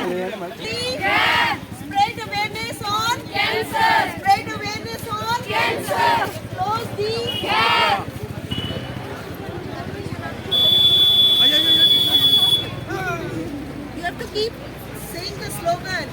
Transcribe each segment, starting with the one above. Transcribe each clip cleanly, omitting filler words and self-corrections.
Spread awareness on cancer. Spread awareness on cancer. Close the gap. You have to keep saying the slogan.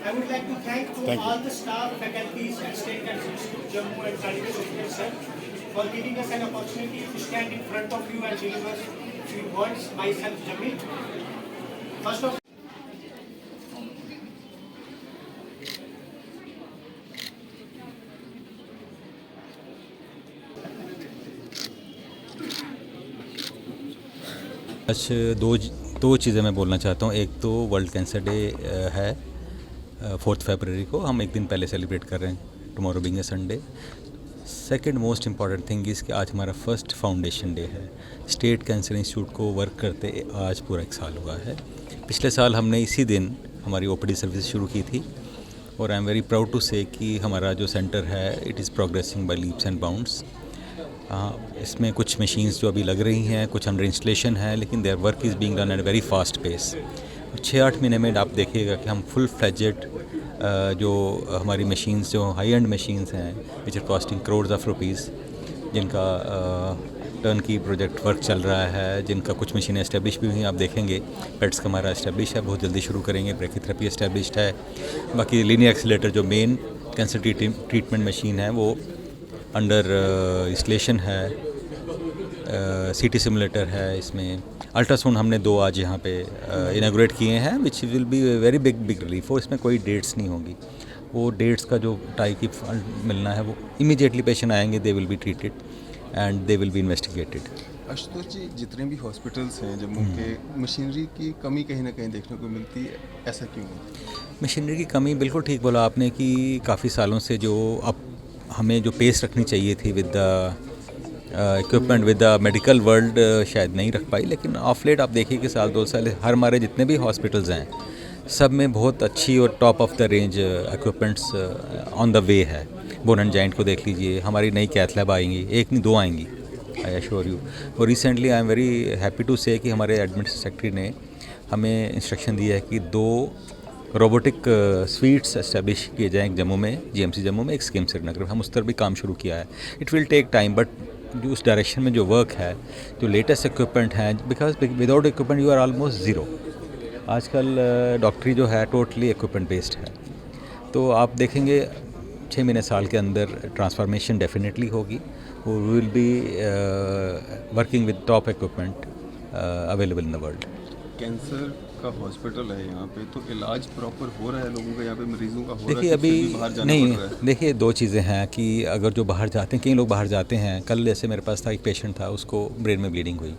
I would like to thank all the staff, faculties and State Council Institute, Jammu and Kashmir sir, for giving us an opportunity to stand in front of you and deliver few words. Myself, Jamil. First of आज दो चीज़ें मैं बोलना चाहता हूँ। एक तो world cancer day है 4 फरवरी को, हम एक दिन पहले सेलिब्रेट कर रहे हैं, tomorrow being a Sunday. Second most important thing is कि आज हमारा फर्स्ट फाउंडेशन डे है। स्टेट कैंसर इंस्टीट्यूट को वर्क करते आज पूरा 1 साल हुआ है। पिछले साल हमने इसी दिन हमारी ओपीडी सर्विस शुरू की थी और I am very proud to say कि हमारा जो सेंटर है it is progressing by leaps and bounds. इसमें कुछ मशीन्स जो अभी लग रही हैं, कुछ अंडर इंस्टॉलेशन है, लेकिन there work is being done at very fast pace. 6-8 महीने में आप देखिएगा कि हम फुल फ्लेजेड जो हमारी मशीन्स, जो हाई एंड मशीन्स हैं which are costing crores of rupees, जिनका टर्न की प्रोजेक्ट वर्क चल रहा है, जिनका कुछ मशीनें इस्टेब्लिश भी हुई, आप देखेंगे पेट्स का हमारा इस्टेब्लिश है, बहुत जल्दी शुरू करेंगे। ब्रैकीथेरेपी इस्टेब्लिश्ड है। बाकी लीनियर एक्सीलरेटर जो मेन कैंसर ट्रीटमेंट मशीन है वो अंडर इंस्टॉलेशन है। सीटी सिमुलेटर है, इसमें अल्ट्रासाउंड हमने 2 आज यहाँ पे इनाग्रेट किए हैं which will be very big relief. और इसमें कोई डेट्स नहीं होगी, वो डेट्स का जो टाइप की फंड मिलना है वो इमीडिएटली पेशेंट आएंगे, they will be treated and they will be investigated. Ashutosh ji, जितने भी हॉस्पिटल्स हैं जम्मू के, मशीनरी की कमी कहीं ना कहीं देखने को मिलती है, ऐसा क्यों है? मशीनरी की कमी, बिल्कुल ठीक बोला आपने कि काफ़ी सालों से जो अब हमें जो पेस रखनी चाहिए थी with the equipment with the medical world शायद नहीं रख पाई। लेकिन ऑफ लेट आप देखिए कि साल 2 साल हर हमारे जितने भी हॉस्पिटल्स हैं सब में बहुत अच्छी और top of the range equipments on the way है। बोन एंड जॉइंट को देख लीजिए, हमारी नई कैथ लैब आएंगी, 1 नहीं 2 आएंगी, आई एश्योर यू। और recently I am very happy to say कि हमारे एडमिनिस्ट्रेटिव सेक्रेटरी ने हमें इंस्ट्रक्शन दिया है कि 2 रोबोटिक स्वीट्स एस्टेब्लिश किए जाएँ जम्मू में, जीएमसी जम्मू में, एक स्कीम श्रीनगर में। हम उस तरफ भी काम शुरू किया है। It will take time, but जो उस डायरेक्शन में जो वर्क है, जो लेटेस्ट इक्विपमेंट हैं, because without equipment you are almost zero. आजकल डॉक्टरी जो है टोटली इक्विपमेंट बेस्ड है। तो आप देखेंगे 6 महीने साल के अंदर ट्रांसफॉर्मेशन डेफिनेटली होगी। We will be working with top equipment available in the world. Cancer का हॉस्पिटल है यहाँ पे, तो इलाज प्रॉपर हो रहा है लोगों का यहाँ पे, मरीजों का हो देखिए रहा है? अभी बाहर जाना नहीं, पड़ रहा है? देखिए 2 चीज़ें हैं कि अगर जो बाहर जाते हैं, कई लोग बाहर जाते हैं। कल जैसे मेरे पास था एक पेशेंट था, उसको ब्रेन में ब्लीडिंग हुई।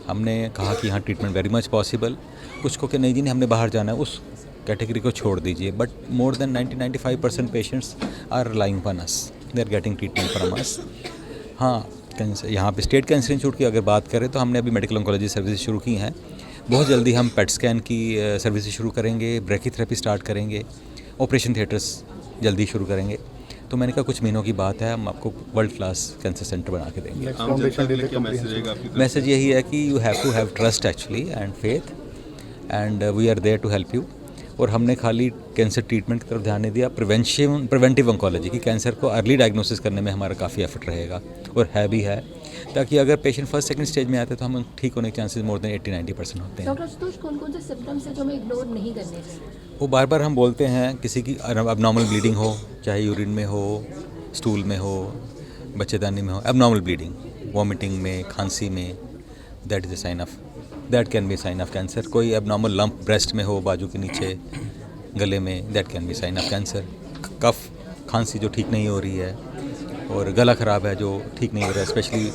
हमने कहा कि यहाँ ट्रीटमेंट वेरी मच पॉसिबल। कुछ को कि नहीं जी नहीं, हमने बाहर जाना है, उस कैटेगरी को छोड़ दीजिए। But more than 90-95% patients are relying upon us, they are getting treatment from us. हाँ, कैंसर यहाँ पे स्टेट कैंसर इंस्टीट्यूट की अगर बात करें तो हमने अभी मेडिकल ऑन्कोलॉजी सर्विस शुरू की हैं। बहुत जल्दी हम पेट स्कैन की सर्विस शुरू करेंगे, ब्रैकीथेरेपी स्टार्ट करेंगे, ऑपरेशन थिएटर्स जल्दी शुरू करेंगे। तो मैंने कहा कुछ महीनों की बात है, हम आपको वर्ल्ड क्लास कैंसर सेंटर बना के देंगे। मैसेज यही है कि you have to have trust actually and faith and we are there to help you. और हमने खाली कैंसर ट्रीटमेंट की तरफ ध्यान नहीं दिया, प्रिवेंटिव ऑन्कोलॉजी की, कैंसर को अर्ली डायग्नोसिस करने में हमारा काफ़ी एफर्ट रहेगा और है भी है, ताकि अगर पेशेंट फर्स्ट सेकंड स्टेज में आते हैं तो हम ठीक होने के चांसेस मोर देन 80-90% होते हैं। डॉक्टर आशुतोष, कौन-कौन से सिम्टम्स हैं जो हमें इग्नोर नहीं करने चाहिए? वो बार बार हम बोलते हैं, किसी की एबनॉर्मल ब्लीडिंग हो, चाहे यूरिन में हो, स्टूल में हो, बच्चेदानी में हो, एबनॉर्मल ब्लीडिंग, वॉमिटिंग में, खांसी में, that is a sign of, that can be sign of cancer. कोई एबनॉर्मल लंप ब्रेस्ट में हो, बाजू के नीचे, गले में, that can be sign of cancer. Cough, खांसी जो ठीक नहीं हो रही है और गला ख़राब है जो ठीक नहीं हो रहा है, स्पेशली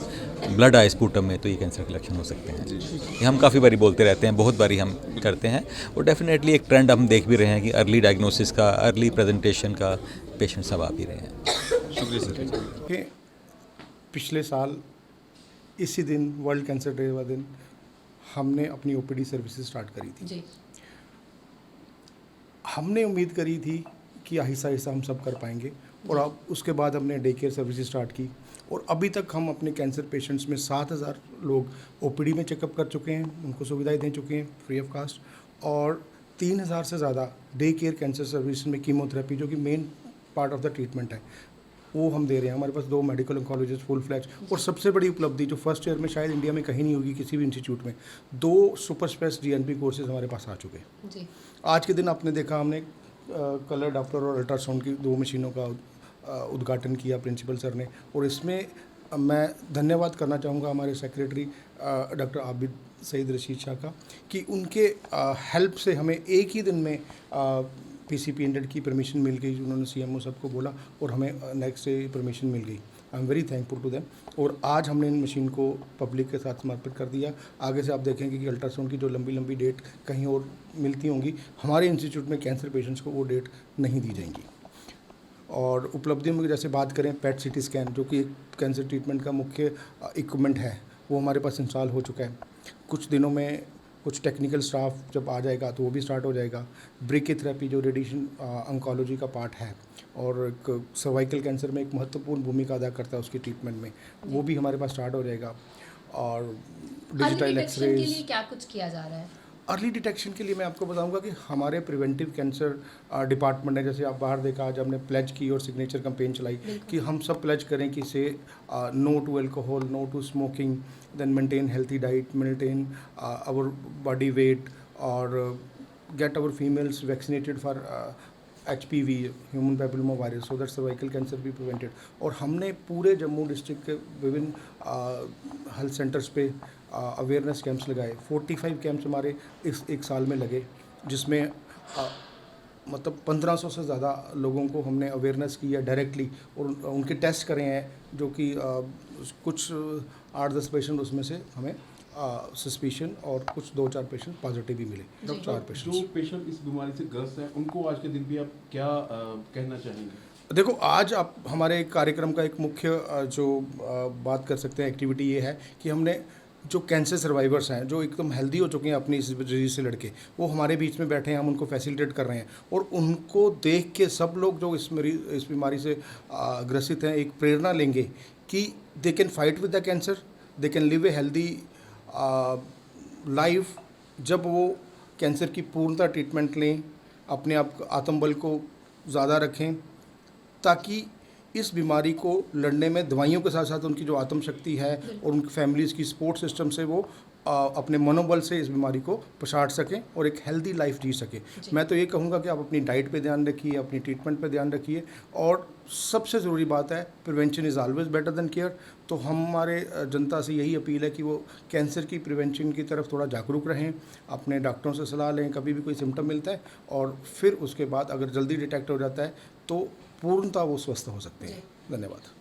ब्लड आए स्पूटम में तो ये कैंसर के लक्षण हो सकते हैं। ये हम काफ़ी बारी बोलते रहते हैं, बहुत बारी हम करते हैं, और डेफिनेटली एक ट्रेंड हम देख भी रहे हैं कि अर्ली डायग्नोसिस का, अर्ली प्रेजेंटेशन का पेशेंट सब आ भी रहे हैं। शुक्रिया सर। कि पिछले साल इसी दिन वर्ल्ड कैंसर डे वाले दिन हमने अपनी ओपीडी सर्विसेज स्टार्ट करी थी। जी। हमने उम्मीद करी थी कि आहिस्ता आहिस्ता हम सब कर पाएंगे, और अब उसके बाद हमने डे केयर सर्विसेज स्टार्ट की, और अभी तक हम अपने कैंसर पेशेंट्स में 7,000 लोग ओपीडी में चेकअप कर चुके हैं, उनको सुविधाएं दे चुके हैं फ्री ऑफ कास्ट, और 3,000 से ज़्यादा डे केयर कैंसर सर्विस में कीमोथेरेपी, जो कि main part of the treatment है, वो हम दे रहे हैं। हमारे पास 2 मेडिकल ऑन्कोलॉजिस्ट फुल फ्लैज, और सबसे बड़ी उपलब्धि जो फर्स्ट ईयर में शायद इंडिया में कहीं नहीं होगी किसी भी इंस्टीट्यूट में, 2 सुपर स्पेस जीएनपी कोर्सेज हमारे पास आ चुके हैं। जी। आज के दिन आपने देखा, हमने कलर डॉप्लर और अल्ट्रासाउंड की 2 मशीनों का उद्घाटन किया प्रिंसिपल सर ने, और इसमें मैं धन्यवाद करना चाहूँगा हमारे सेक्रेटरी डॉक्टर आबिद सईद रशीद शाह का, कि उनके हेल्प से हमें एक ही दिन में पीसीपी 100 की परमिशन मिल गई। उन्होंने सीएमओ सबको बोला और हमें नेक्स्ट डे परमिशन मिल गई। I am very thankful to them. और आज हमने इन मशीन को पब्लिक के साथ समर्पित कर दिया। आगे से आप देखेंगे कि अल्ट्रासाउंड की जो लंबी लंबी डेट कहीं और मिलती होंगी, हमारे इंस्टीट्यूट में कैंसर पेशेंट्स को वो डेट नहीं दी जाएंगी। और उपलब्धियों में जैसे बात करें, पेट सीटी स्कैन जो कि कैंसर ट्रीटमेंट का मुख्य इक्विपमेंट है, वो हमारे पास इंस्टॉल हो चुका है। कुछ दिनों में कुछ टेक्निकल स्टाफ जब आ जाएगा तो वो भी स्टार्ट हो जाएगा। ब्रेकीथेरेपी जो रेडिएशन ऑन्कोलॉजी का पार्ट है, और एक सर्वाइकल कैंसर में एक महत्वपूर्ण भूमिका अदा करता है उसकी ट्रीटमेंट में, वो भी हमारे पास स्टार्ट हो जाएगा। और डिजिटल एक्सरेज के लिए क्या कुछ किया जा रहा है? अर्ली डिटेक्शन के लिए मैं आपको बताऊंगा कि हमारे प्रिवेंटिव कैंसर डिपार्टमेंट है। जैसे आप बाहर देखा, आज हमने प्लेज की और सिग्नेचर कैंपेन चलाई कि हम सब प्लेज करें कि से no to alcohol, no to smoking, then maintain healthy diet, maintain our body weight, और get our females vaccinated for HPV human papilloma virus, so that cervical cancer भी प्रिवेंटेड। और हमने पूरे जम्मू डिस्ट्रिक्ट के विभिन्न हेल्थ सेंटर्स पे awareness camps लगाए। 45 camps हमारे इस एक साल में लगे, जिसमें मतलब 1500 से ज़्यादा लोगों को हमने अवेयरनेस किया डायरेक्टली, और उनके टेस्ट करे हैं, जो कि कुछ 8-10 पेशेंट उसमें से हमें सस्पिशन, और कुछ 2-4 पेशेंट पॉजिटिव भी मिले। 4 पेशेंट जो पेशेंट इस बीमारी से ग्रस्त हैं, उनको आज के दिन भी आप क्या कहना चाहेंगे? देखो, आज आप हमारे कार्यक्रम का एक मुख्य जो बात कर सकते हैं एक्टिविटी ये है कि हमने जो कैंसर सर्वाइवर्स हैं, जो एकदम हेल्दी हो चुके हैं अपनी इस डिजीज से लड़के, वो हमारे बीच में बैठे हैं, हम उनको फैसिलिटेट कर रहे हैं। और उनको देख के सब लोग जो इस बीमारी से ग्रसित हैं, एक प्रेरणा लेंगे कि they can fight with the cancer, they can live a healthy life. जब वो कैंसर की पूर्णतः ट्रीटमेंट लें, अपने आप आत्मबल को ज़्यादा रखें, ताकि इस बीमारी को लड़ने में दवाइयों के साथ साथ उनकी जो आत्मशक्ति है और उनकी फैमिलीज़ की सपोर्ट सिस्टम से वो अपने मनोबल से इस बीमारी को पछाड़ सकें और एक हेल्दी लाइफ जी सकें। मैं तो ये कहूँगा कि आप अपनी डाइट पे ध्यान रखिए, अपनी ट्रीटमेंट पे ध्यान रखिए, और सबसे ज़रूरी बात है prevention is always better than care. तो हमारे जनता से यही अपील है कि वो कैंसर की प्रिवेंशन की तरफ थोड़ा जागरूक रहें, अपने डॉक्टरों से सलाह लें कभी भी कोई सिम्टम मिलता है, और फिर उसके बाद अगर जल्दी डिटेक्ट हो जाता है तो पूर्णतः वो स्वस्थ हो सकते हैं। धन्यवाद।